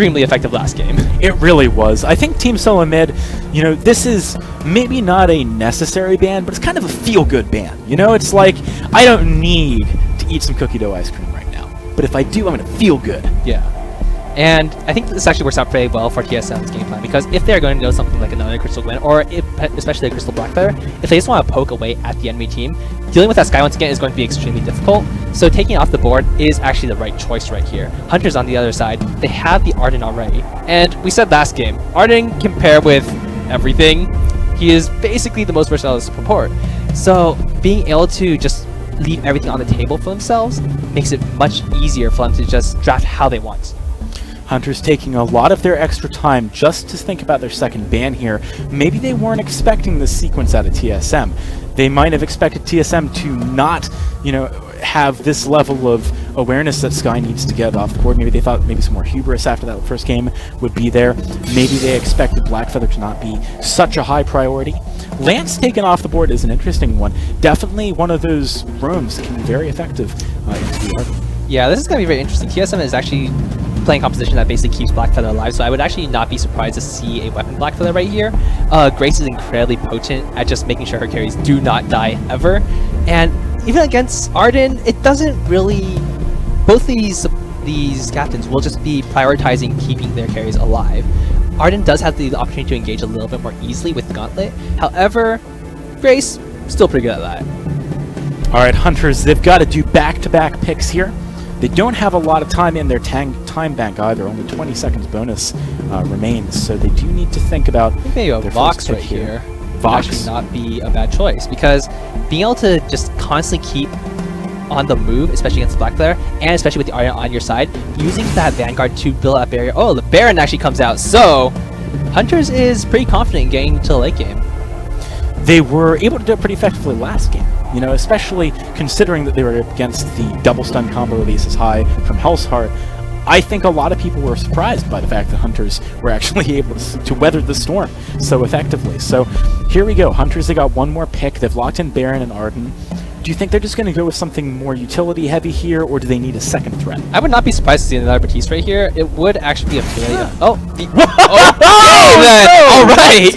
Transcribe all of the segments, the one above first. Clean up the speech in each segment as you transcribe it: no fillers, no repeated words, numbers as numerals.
extremely effective last game. It really was. I think Team SoloMid, you know, this is maybe not a necessary ban, but it's kind of a feel-good ban. You know, it's like, I don't need to eat some cookie dough ice cream right now, but if I do, I'm going to feel good. Yeah. And I think this actually works out very well for TSM's game plan, because if they're going to go something like another Crystal Gwen, or if, especially a Crystal Blackfeather, if they just want to poke away at the enemy team, dealing with that Sky once again is going to be extremely difficult, so taking it off the board is actually the right choice right here. Hunters on the other side, they have the Arden already, and we said last game, Arden can pair with everything. He is basically the most versatile support, so being able to just leave everything on the table for themselves makes it much easier for them to just draft how they want. Hunters taking a lot of their extra time just to think about their second ban here. Maybe they weren't expecting this sequence out of TSM. They might have expected TSM to not, you know, have this level of awareness that Sky needs to get off the board. Maybe they thought maybe some more hubris after that first game would be there. Maybe they expected Blackfeather to not be such a high priority. Lance taken off the board is an interesting one. Definitely one of those roams that can be very effective into the Arden. Yeah, this is going to be very interesting. TSM is actually playing composition that basically keeps Blackfeather alive, so I would actually not be surprised to see a weapon Blackfeather right here. Grace is incredibly potent at just making sure her carries do not die ever, and even against Arden, it doesn't really... Both these captains will just be prioritizing keeping their carries alive. Arden does have the opportunity to engage a little bit more easily with Gauntlet, however, Grace, still pretty good at that. Alright, Hunters, they've got to do back-to-back picks here. They don't have a lot of time in their time bank either. Only 20 seconds bonus remains, so they do need to think about maybe a Vox right here. Vox would actually not be a bad choice, because being able to just constantly keep on the move, especially against the Blackfeather, and especially with the Arya on your side, using that Vanguard to build that barrier. Oh, the Baron actually comes out, so Hunters is pretty confident in getting to the late game. They were able to do it pretty effectively last game, you know, especially considering that they were against the double stun combo of Aces High from Hell's Heart. I think a lot of people were surprised by the fact that Hunters were actually able to weather the storm so effectively. So here we go. Hunters, they got one more pick. They've locked in Baron and Arden. Do you think they're just going to go with something more utility heavy here, or do they need a second threat? I would not be surprised to see another Batiste right here. It would actually be a failure. Oh, no! All right.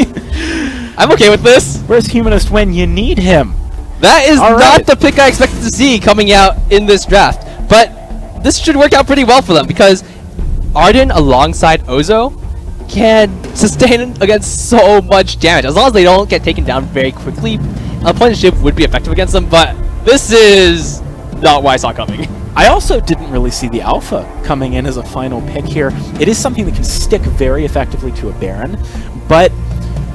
I'm okay with this. Where's Humanist when you need him? That is not the pick I expected to see coming out in this draft, but this should work out pretty well for them, because Arden alongside Ozo can sustain against so much damage. As long as they don't get taken down very quickly, a point of shift would be effective against them, but this is not what I saw coming. I also didn't really see the Alpha coming in as a final pick here. It is something that can stick very effectively to a Baron, but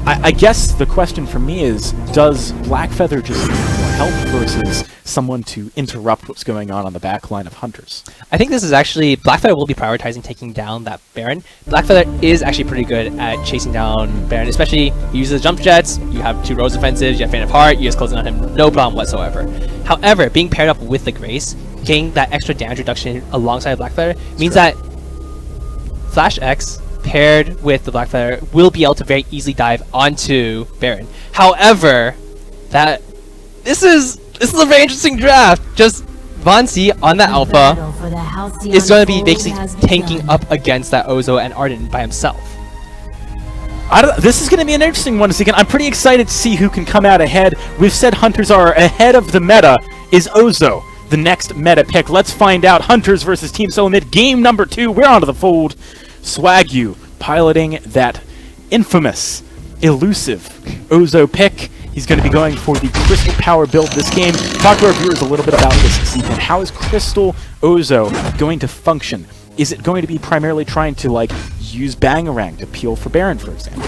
I guess the question for me is, does Blackfeather just need more help versus someone to interrupt what's going on the back line of Hunters? I think this is actually... Blackfeather will be prioritizing taking down that Baron. Blackfeather is actually pretty good at chasing down Baron, especially he uses jump jets, you have 2 Rose offensives, you have Fan of Heart, you just closing on him, no problem whatsoever. However, being paired up with the Grace, getting that extra damage reduction alongside Blackfeather means that Flash X paired with the Blackfeather will be able to very easily dive onto Baron. However, this is a very interesting draft. Just Von C on the Alpha is going to be basically tanking up against that Ozo and Arden by himself. This is going to be an interesting one to see. I'm pretty excited to see who can come out ahead. We've said Hunters are ahead of the meta. Is Ozo the next meta pick? Let's find out. Hunters versus Team SoloMid, game number 2. We're onto the fold. Swagyu piloting that infamous, elusive Ozo pick. He's going to be going for the Crystal Power build this game. Talk to our viewers a little bit about this sequence. How is Crystal Ozo going to function? Is it going to be primarily trying to, like, use Bangarang to peel for Baron, for example?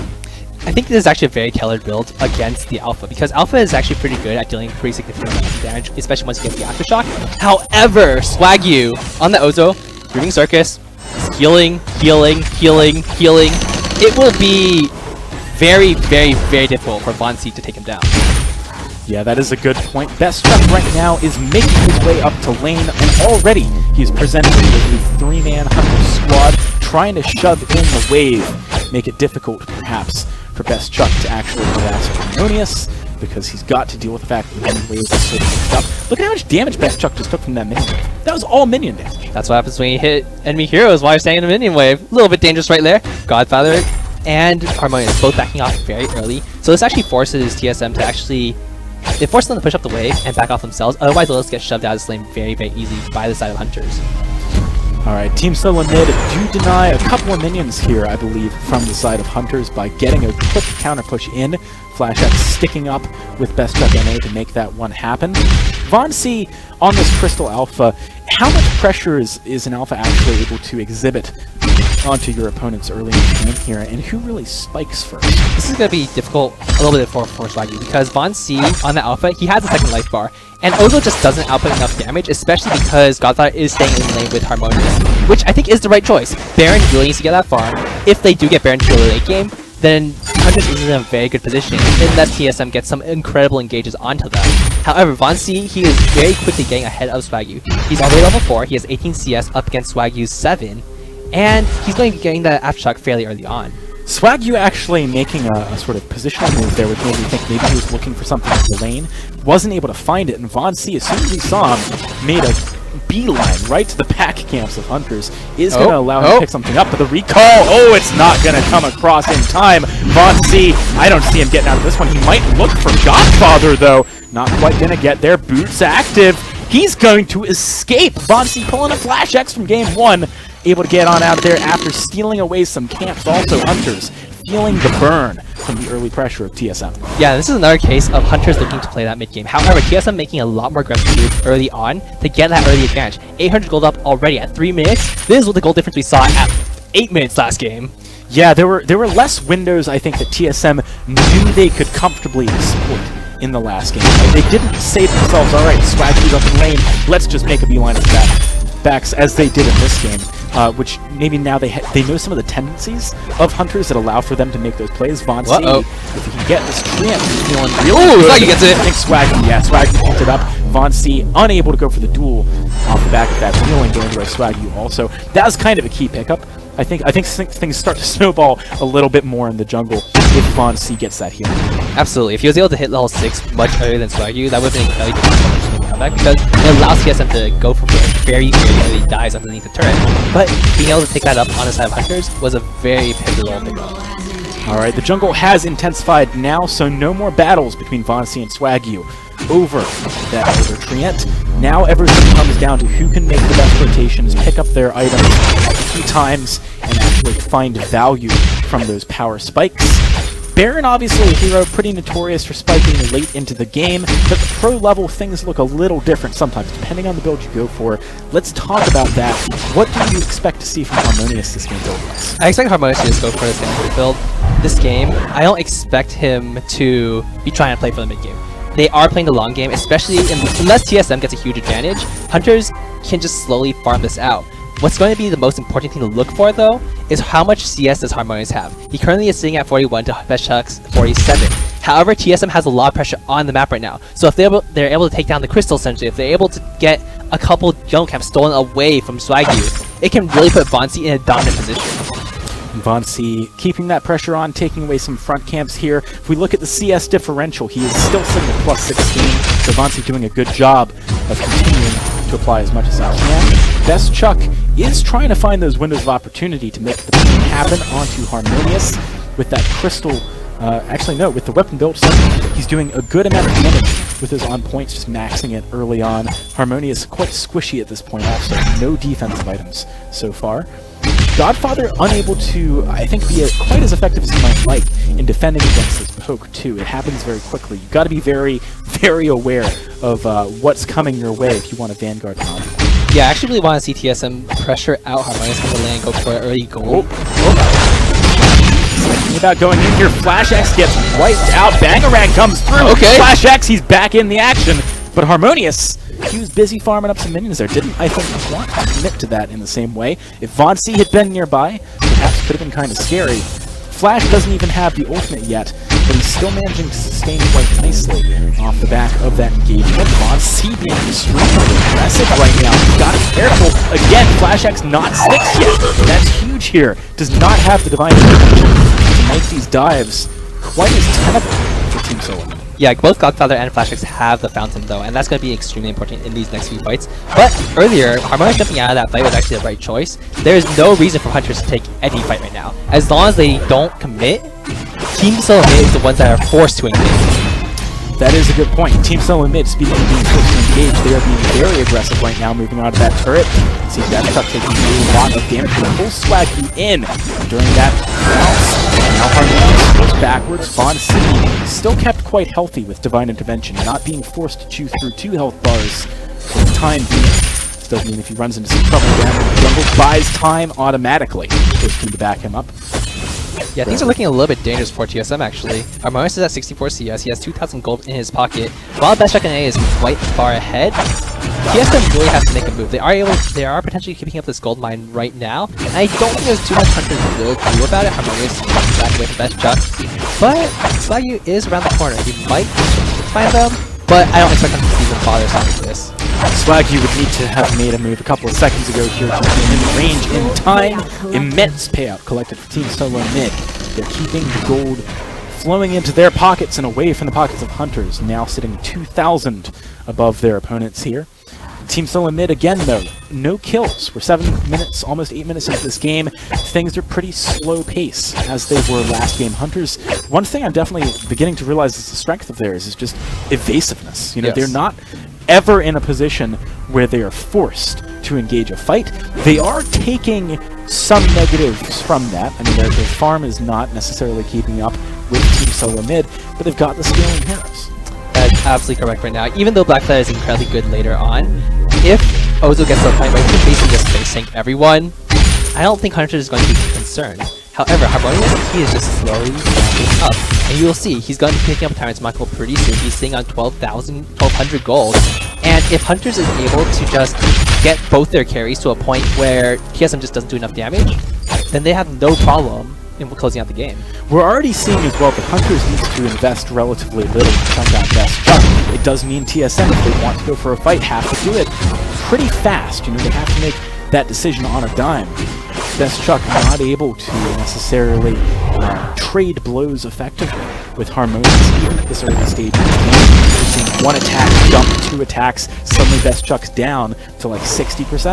I think this is actually a very tailored build against the Alpha, because Alpha is actually pretty good at dealing pretty significant amount of damage, especially once you get the Aftershock. However, Swagyu on the Ozo, Breathing Circus, healing. It will be very, very, very difficult for Von C to take him down. Yeah, that is a good point. Best Chuck right now is making his way up to lane, and already he's presented with a 3-man Hunter squad, trying to shove in the wave, make it difficult, perhaps, for Best Chuck to actually harass Harmonious. because he's got to deal with the fact that the minion wave is so mixed up. Look at how much damage Best Chuck just took from that minion wave. That was all minion damage. That's what happens when you hit enemy heroes while you're staying in the minion wave. A little bit dangerous right there. Godfather and Harmonious both backing off very early. So this actually forces TSM to actually... It forces them to push up the wave and back off themselves. Otherwise, they'll just get shoved out of this lane very, very easily by the side of Hunters. Alright, Team SoloMid do deny a couple more minions here, I believe, from the side of Hunters by getting a quick counter push in. Flash X sticking up with Best Chuck NA to make that one happen. Von C on this Crystal Alpha, how much pressure is an Alpha actually able to exhibit onto your opponents early in the game here, and who really spikes first? This is going to be difficult, a little bit for Swaggy, because Von C on the Alpha, he has a second life bar, and Ozo just doesn't output enough damage, especially because Godfather is staying in lane with Harmonious, which I think is the right choice. Baron really needs to get that farm. If they do get Baron to the late game, then Hunters is in a very good position, unless TSM gets some incredible engages onto them. However, Von C, he is very quickly getting ahead of Swagyu. He's already level 4, he has 18 CS up against Swagyu's 7, and he's going to be getting that aftershock fairly early on. Swagyu actually making a sort of positional move there, which made me think maybe he was looking for something in the lane, wasn't able to find it, and Von C, as soon as he saw him, made a beeline right to the pack camps of Hunters, is going to allow him to pick something up, but the recall, it's not going to come across in time. Von C, I don't see him getting out of this one. He might look for Godfather, though. Not quite going to get there. Boots active. He's going to escape. Von C pulling a Flash X from game 1. Able to get on out of there after stealing away some camps. Also, Hunters feeling the burn from the early pressure of TSM. Yeah, this is another case of Hunters looking to play that mid game. However, TSM making a lot more aggressive moves early on to get that early advantage. 800 gold up already at 3 minutes. This is what the gold difference we saw at 8 minutes last game. Yeah, there were less windows, I think, that TSM knew they could comfortably exploit in the last game. They didn't say to themselves, alright, Swaggy's up in lane, let's just make a beeline to the backs, as they did in this game. Which maybe now they know some of the tendencies of Hunters that allow for them to make those plays. Von C, if he can get this Treant, he's feeling really good. Swaggy gets it. I think Swaggy picked it up. Von C unable to go for the duel off the back of that, feeling going by Swaggy also. That was kind of a key pickup. I think things start to snowball a little bit more in the jungle if Von C gets that healing. Absolutely. If he was able to hit level 6 much earlier than Swagyu, that would have been incredibly difficult to come back, because it allows TSM to go for very, very early dives underneath the turret. But being able to pick that up on the side of Hunters was a very pivotal pickup. Alright, the jungle has intensified now, so no more battles between Von C and Swagyu over Treant. Now everything comes down to who can make the best rotations, pick up their items a few times, and actually find value from those power spikes. Baron, obviously a hero, pretty notorious for spiking late into the game, but at the pro level things look a little different sometimes, depending on the build you go for. Let's talk about that. What do you expect to see from Harmonious this game build-wise? I expect Harmonious to just go for the standard build. This game, I don't expect him to be trying to play for the mid game. They are playing the long game, especially unless TSM gets a huge advantage, Hunters can just slowly farm this out. What's going to be the most important thing to look for, though, is how much CS does Harmonious have. He currently is sitting at 41 to Best Chuck's 47. However, TSM has a lot of pressure on the map right now. So if they're able to take down the Crystal, essentially, if they're able to get a couple jungle camps stolen away from Swagyu, it can really put Von C in a dominant position. Von C keeping that pressure on, taking away some front camps here. If we look at the CS differential, he is still sitting at plus 16, so Von C doing a good job of continuing to apply as much as he can. Best Chuck is trying to find those windows of opportunity to make the thing happen onto Harmonious with that Crystal, with the weapon build set. He's doing a good amount of damage with his on points, just maxing it early on. Harmonious quite squishy at this point also, no defensive items so far. Godfather unable to, I think, be quite as effective as he might like in defending against this poke, too. It happens very quickly. You've got to be very, very aware of what's coming your way if you want to Vanguard on. Yeah, I actually really want to see TSM pressure out Harmonious from the lane, go for an early goal. Thinking about going in here, Flash X gets wiped out, Bangarang comes through, Flash X, he's back in the action, but Harmonious, he was busy farming up some minions there. Didn't, I think, want to commit to that in the same way. If Von C had been nearby, perhaps could have been kind of scary. Flash doesn't even have the ultimate yet, but he's still managing to sustain quite nicely off the back of that engagement. Von C being extremely aggressive right now. He's got to be careful. Again, Flash X not 6 yet. That's huge here. Does not have the divine intervention to make these dives quite as tenable for Team SoloMid. Yeah, both Godfather and Flashix have the Fountain though, and that's going to be extremely important in these next few fights. But earlier, Harmonious jumping out of that fight was actually the right choice. There is no reason for Hunters to take any fight right now. As long as they don't commit, Team SoloMid is the ones that are forced to engage. That is a good point. Team SoloMid, speaking of being forced to engage, they are being very aggressive right now, moving out of that turret. See Death Chuck taking a lot of damage, but full swag in during that bounce. Now Harmonious goes backwards. Von C still kept quite healthy with Divine Intervention, not being forced to chew through 2 health bars for the time being. This does mean if he runs into some trouble down in the jungle, buys time automatically. First team to back him up. Yeah, things are looking a little bit dangerous for TSM actually. Harmonious is at 64 CS, he has 2,000 gold in his pocket, while Best Chuck and A is quite far ahead. TSM really has to make a move. They are potentially keeping up this gold mine right now, and I don't think there's too much Hunters will do about it. Harmonious is back with Best Chuck, but Swagyu is around the corner. He might find them, but I don't expect him to even bother something like this. Swagyu would need to have made a move a couple of seconds ago here to be in range in time. Immense payout collected for Team SoloMid. They're keeping the gold flowing into their pockets and away from the pockets of Hunters, now sitting 2,000 above their opponents here. Team SoloMid again though, no kills. We're 7 minutes, almost 8 minutes into this game. Things are pretty slow pace as they were last game. Hunters, one thing I'm definitely beginning to realize is the strength of theirs is just evasiveness. You know, they're not ever in a position where they are forced to engage a fight. They are taking some negatives from that. I mean, their farm is not necessarily keeping up with Team SoloMid, but they've got the scaling heroes. That's absolutely correct right now. Even though Blackfire is incredibly good later on, if Ozo gets to a point where he can basically just face tank everyone, I don't think Hunter is going to be concerned. However, Harmonious, he is just slowly ramping up. And you will see, he's going to be picking up Tyrant's Michael pretty soon. He's sitting on 1,200 gold. And if Hunters is able to just get both their carries to a point where TSM just doesn't do enough damage, then they have no problem in closing out the game. We're already seeing as well that Hunters needs to invest relatively little to chunk out Best Chuck. It does mean TSM, if they want to go for a fight, have to do it pretty fast. You know, they have to make that decision on a dime. Best Chuck not able to necessarily trade blows effectively with Harmonious, even at this early stage of the game. We're seeing 1 attack, jump, 2 attacks, suddenly Best Chuck's down to like 60%.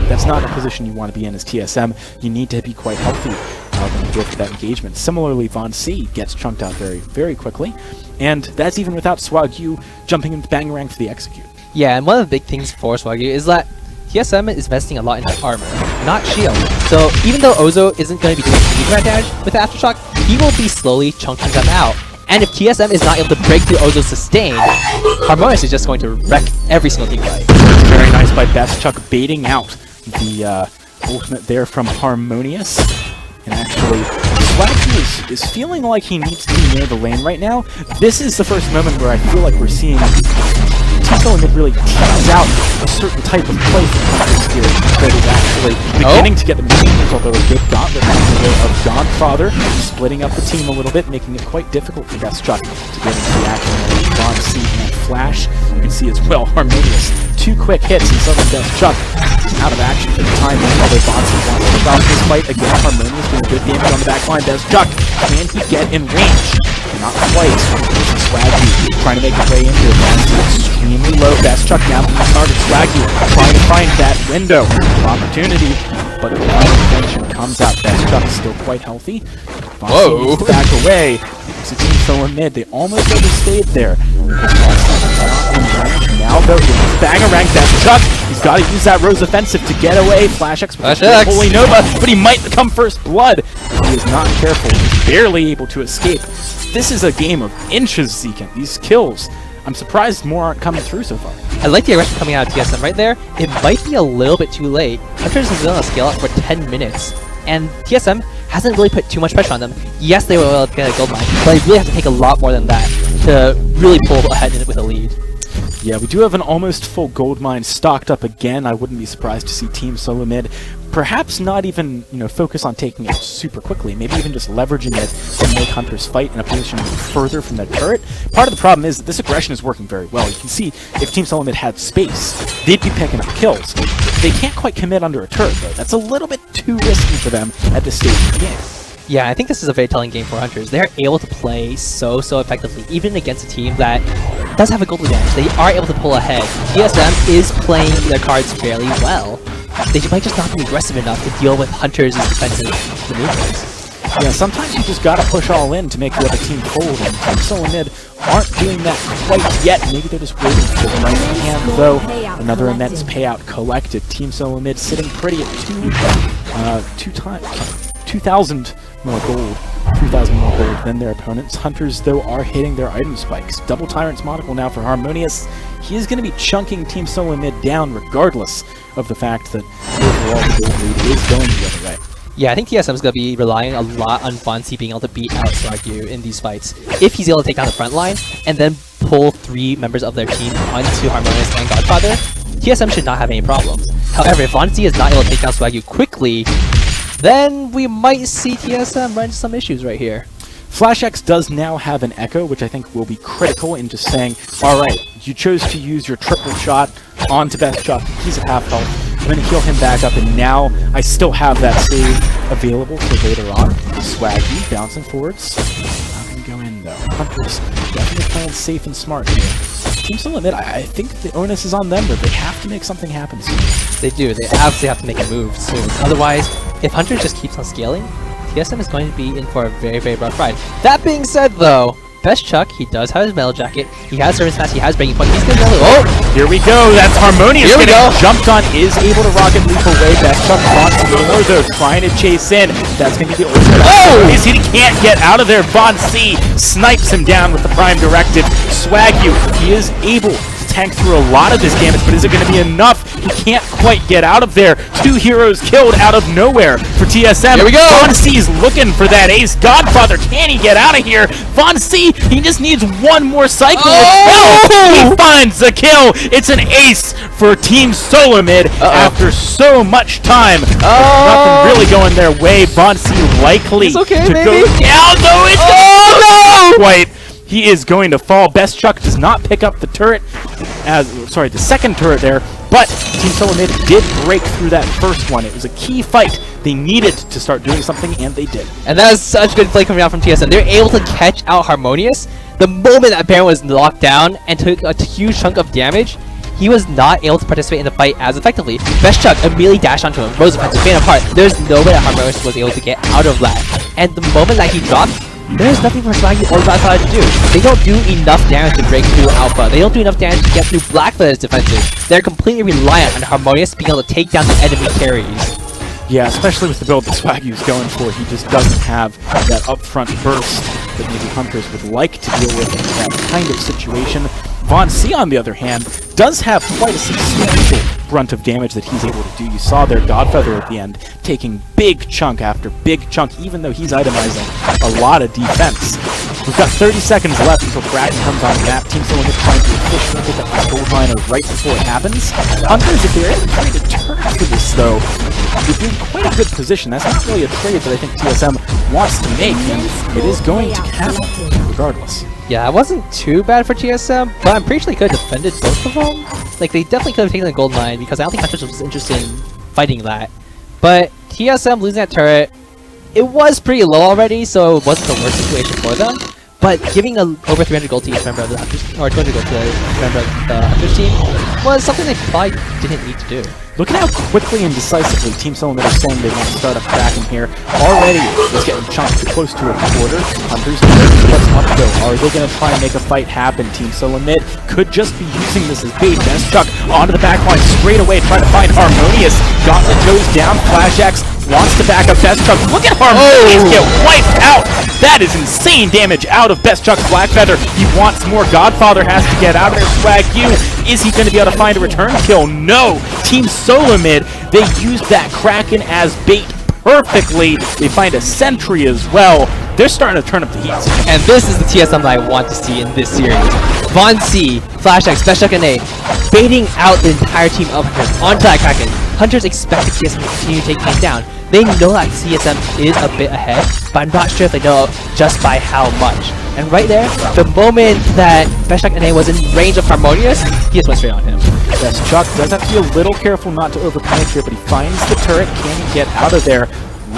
That's not a position you want to be in as TSM. You need to be quite healthy when you go for that engagement. Similarly, Von C gets chunked out very, very quickly, and that's even without Swagyu jumping into Bangarang for the execute. Yeah, and one of the big things for Swagyu is that TSM is investing a lot into armor, not shield. So even though Ozo isn't going to be doing any direct damage with the Aftershock, he will be slowly chunking them out. And if TSM is not able to break through Ozo's sustain, Harmonious is just going to wreck every single team fight. Very nice by Best Chuck baiting out the ultimate there from Harmonious. And actually, Swagyu is feeling like he needs to be near the lane right now. This is the first moment where I feel like we're seeing Team SoloMid really tease out a certain type of play from Hunters here that is actually beginning to get them changes, although a good gauntlet of Godfather splitting up the team a little bit, making it quite difficult for Best Chuck to get into the action. Von C and Flash, you can see as well, Harmonious. 2 quick hits and suddenly Best Chuck is out of action for the time being, although Von C wants to stop this fight again. Harmonious doing good damage on the back line. Best Chuck, can he get in range? Not quite. Swagyu trying to make his way into it. Extremely low. Best Chuck now being started. Swagyu trying to find that window of opportunity, but the intervention comes out. Best Chuck is still quite healthy. Whoa! Back away. So Team SoloMid, they almost overstayed there. Now though, he's Bangarang. Best Chuck, he's got to use that Rose offensive to get away. Flash X with the Holy Nova, but he might become first blood. He is not careful. He's barely able to escape. This is a game of inches, Zekin. These kills, I'm surprised more aren't coming through so far. I like the aggression coming out of TSM right there. It might be a little bit too late. Hunters has been on a scale up for 10 minutes, and TSM hasn't really put too much pressure on them. Yes, they were able to get a gold mine, but they really have to take a lot more than that to really pull ahead with a lead. Yeah, we do have an almost full gold mine stocked up again. I wouldn't be surprised to see Team SoloMid perhaps not even, focus on taking it super quickly, maybe even just leveraging it to make Hunters fight in a position further from the turret. Part of the problem is that this aggression is working very well. You can see if Team SoloMid had space, they'd be picking up kills. They can't quite commit under a turret, though. That's a little bit too risky for them at this stage of the game. Yeah, I think this is a very telling game for Hunters. They're able to play so effectively, even against a team that does have a goal advantage. They are able to pull ahead. TSM is playing their cards fairly well. They might just not be aggressive enough to deal with Hunters' defensive maneuvers. Yeah, sometimes you just gotta push all in to make the other team fold, and Team SoloMid aren't doing that quite yet. Maybe they're just waiting for the right hand, though. Another immense payout collected. Team SoloMid sitting pretty at 2,000 more gold. 3,000 more gold than their opponents. Hunters, though, are hitting their item spikes. Double Tyrant's Monocle now for Harmonious. He is going to be chunking Team SoloMid down regardless of the fact that overall the gold lead is going the other way. Yeah, I think TSM is going to be relying a lot on Vainglory being able to beat out Swagyu in these fights. If he's able to take down the front line and then pull 3 members of their team onto Harmonious and Godfather, TSM should not have any problems. However, if Vainglory is not able to take down Swagyu quickly, then we might see TSM run into some issues right here. FlashX does now have an Echo, which I think will be critical in just saying, alright, you chose to use your triple shot onto Best Chuck, he's at half health. I'm going to heal him back up, and now I still have that save available for later on. Swaggy bouncing forwards. Not going to go in, though. Hunters definitely playing safe and smart here. Team SoloMid, I think the onus is on them, but they have to make something happen soon. They do. They absolutely have to make a move soon. Otherwise, if Hunter just keeps on scaling, TSM is going to be in for a very rough ride. That being said, though, Best Chuck, he does have his Metal Jacket, he has Servant's Mask, he has Breaking Point, he's going to go. Oh! Here we go, that's Harmonious Here we getting go. jumped on, is able to rocket leap away. Best Chuck wants more though, trying to chase in. That's going to be the ultimate. Oh! He can't get out of there. Von C snipes him down with the Prime Directive. Swagyu, he is able to tank through a lot of this damage, but is it going to be enough? He can't quite get out of there. 2 heroes killed out of nowhere for TSM. Here we go! Von C's looking for that ace. Godfather, can he get out of here? Von C, he just needs one more cycle. Oh! He finds the kill. It's an ace for Team SoloMid after so much time. Nothing really going their way. Von C likely It's okay, to baby. go down, though. It's no! Quite. He is going to fall. Best Chuck does not pick up the turret, the second turret there, but Team SoloMid did break through that first one. It was a key fight. They needed to start doing something, and they did. And that is such good play coming out from TSM. They were able to catch out Harmonious the moment that Baron was locked down and took a huge chunk of damage. He was not able to participate in the fight as effectively. Best Chuck immediately dashed onto him. Rose offensive, Fan of Heart. There's no way that Harmonious was able to get out of that. And the moment that he dropped, there's nothing for Swaggy or Godfather to do. They don't do enough damage to break through Alpha. They don't do enough damage to get through Blackfeather's defenses. They're completely reliant on Harmonious being able to take down the enemy carries. Yeah, especially with the build that Swagyu's going for, he just doesn't have that upfront burst that maybe Hunters would like to deal with in that kind of situation. Von C, on the other hand, does have quite a substantial brunt of damage that he's able to do. You saw their Godfeather at the end taking big chunk after big chunk, even though he's itemizing a lot of defense. We've got 30 seconds left until Kraken comes on the map. Team SoloMid trying to efficiently pick up the gold miner right before it happens. Hunters, if they're able to trade a turn for this, though, would be in quite a good position. That's not really a trade that I think TSM wants to make, and it is going to happen regardless. Yeah, it wasn't too bad for TSM, but I'm pretty sure they could have defended both of them. Like, they definitely could have taken the gold mine, because I don't think Hunters was interested in fighting that. But TSM losing that turret, it was pretty low already, so it wasn't the worst situation for them. But giving over 300 gold to each member of the Hunters, or 200 gold to each member of the Hunters team, was something they probably didn't need to do. Look at how quickly and decisively Team SoloMid are saying they want to start up Kraken here. Already, it's getting chunked to close to a quarter. Hunters, what's up though? Are they going to try and make a fight happen? Team SoloMid could just be using this as bait. Best Chuck onto the back line straight away, trying to find Harmonious. Gauntlet goes down. FlashX wants to back up Best Chuck. Look at Harmonious get wiped out. That is insane damage out of Best Chuck's Blackfeather. He wants more. Godfather has to get out of there. Swagyu, is he going to be able to find a return kill? No. Team SoloMid, they used that Kraken as bait perfectly. They find a sentry as well. They're starting to turn up the heat. And this is the TSM that I want to see in this series. Von C, FlashX, Best Chuck, and A, baiting out the entire team of Hunters onto that Kraken. Hunters expect the TSM to continue taking it down. They know that TSM is a bit ahead, but I'm not sure if they know just by how much. And right there, the moment that Best Chuck and A was in range of Harmonious, he just went straight on him. Best Chuck does have to be a little careful not to over-penetrate, but he finds the turret. Can he get out of there?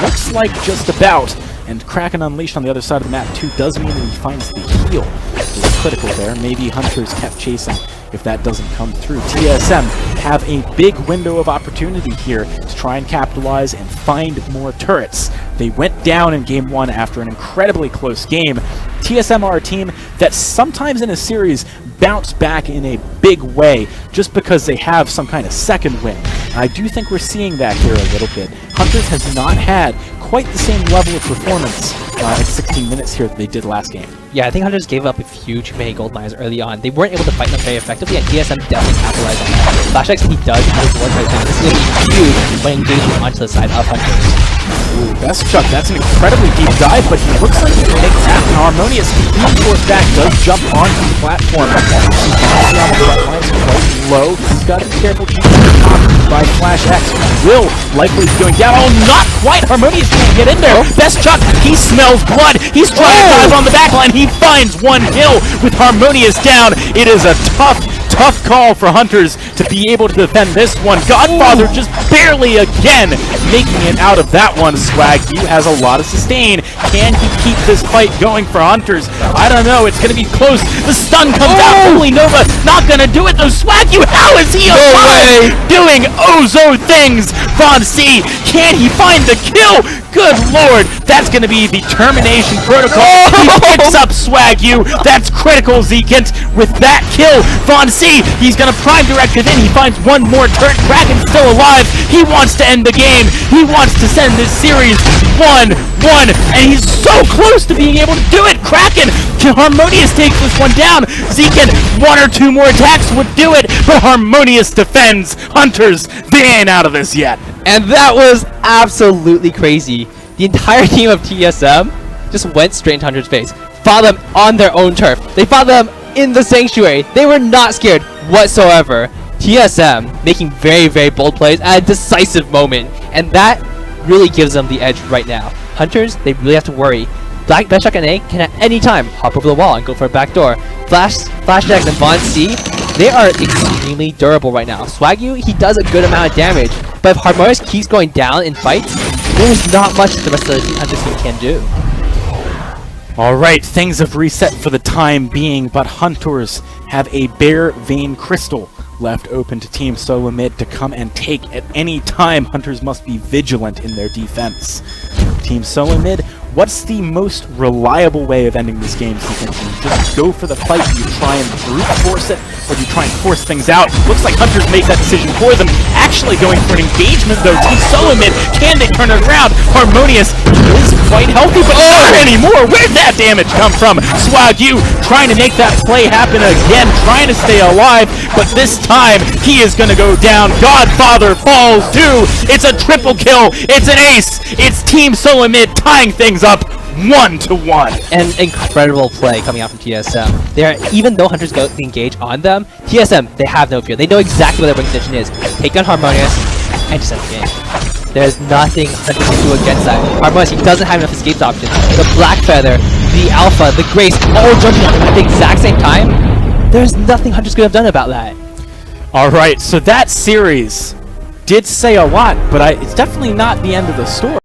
Looks like just about. And Kraken Unleashed on the other side of the map too does mean that he finds the heal. It was critical there. Maybe Hunters kept chasing if that doesn't come through. TSM have a big window of opportunity here to try and capitalize and find more turrets. They went down in game 1 after an incredibly close game. TSM are a team that sometimes in a series bounce back in a big way just because they have some kind of second win. I do think we're seeing that here a little bit. Hunters has not had quite the same level of performance in 16 minutes here that they did last game. Yeah, I think Hunters gave up a few too many gold mines early on. They weren't able to fight them very effectively, and TSM definitely capitalized on that. FlashX, he does have his ward right now. This is going to be huge when engaging onto the side of Hunters. Ooh, Best Chuck, that's an incredibly deep dive, but he looks like he can make it happen. Harmonious, being forced back, does jump onto the platform. See on the front lines, quite low. He's got to be careful to be popped by FlashX. Will likely be going down. Oh, not quite! Harmonious can't get in there. Best Chuck, he smells blood. He's trying to dive on the backline. He finds one kill with Harmonious down. It is a tough call for Hunters to be able to defend this one. Godfather just barely again making it out of that one. Swag, you has a lot of sustain. Can he keep this fight going for Hunters? I don't know. It's going to be close. The stun comes out. Holy Nova not going to do it though. Swag, you, how is he alive? Doing Ozo things. Von C, can he find the kill? Good lord, that's going to be the termination protocol. He picks up Swag U. That's critical, Zekent. With that kill, Von C, he's going to prime directive in. He finds one more turret. Kraken's still alive. He wants to end the game. He wants to send this series 1-1, and he's so close to being able to do it. Kraken, Harmonious takes this one down. Zekent, 1 or 2 more attacks would do it, but Harmonious defends. Hunters, they ain't out of this yet. And that was absolutely crazy. The entire team of TSM just went straight into Hunter's face. Fought them on their own turf. They fought them in the Sanctuary. They were not scared whatsoever. TSM making very, very bold plays at a decisive moment. And that really gives them the edge right now. Hunters, they really have to worry. Best Chuck and A can at any time hop over the wall and go for a backdoor. FlashX and Von C, they are extremely durable right now. Swagyu, he does a good amount of damage, but if Harmonious keeps going down in fights, there's not much the rest of the Hunter team can do. Alright, things have reset for the time being, but Hunters have a bare vein crystal left open to Team SoloMid to come and take at any time. Hunters must be vigilant in their defense. Team SoloMid, what's the most reliable way of ending this game? So you can just go for the fight, do you try and brute force it, or do you try and force things out? Looks like Hunters make that decision for them. Actually going for an engagement though. Team SoloMid, can they turn it around? Harmonious is quite healthy, but not anymore. Where'd that damage come from? Swag U trying to make that play happen again, trying to stay alive, but this time he is going to go down. Godfather falls too. It's a triple kill. It's an ace. It's Team SoloMid tying things up 1-1. An incredible play coming out from TSM. Even though Hunters go engage on them, TSM, they have no fear. They know exactly what their wing condition is. Take down Harmonious and just end the game. There's nothing Hunters can do against that. Harmonious, he doesn't have enough escape options. The Black Feather, the Alpha, the Grace, all jumping on him at the exact same time. There's nothing Hunters could have done about that. Alright, so that series did say a lot, but it's definitely not the end of the story.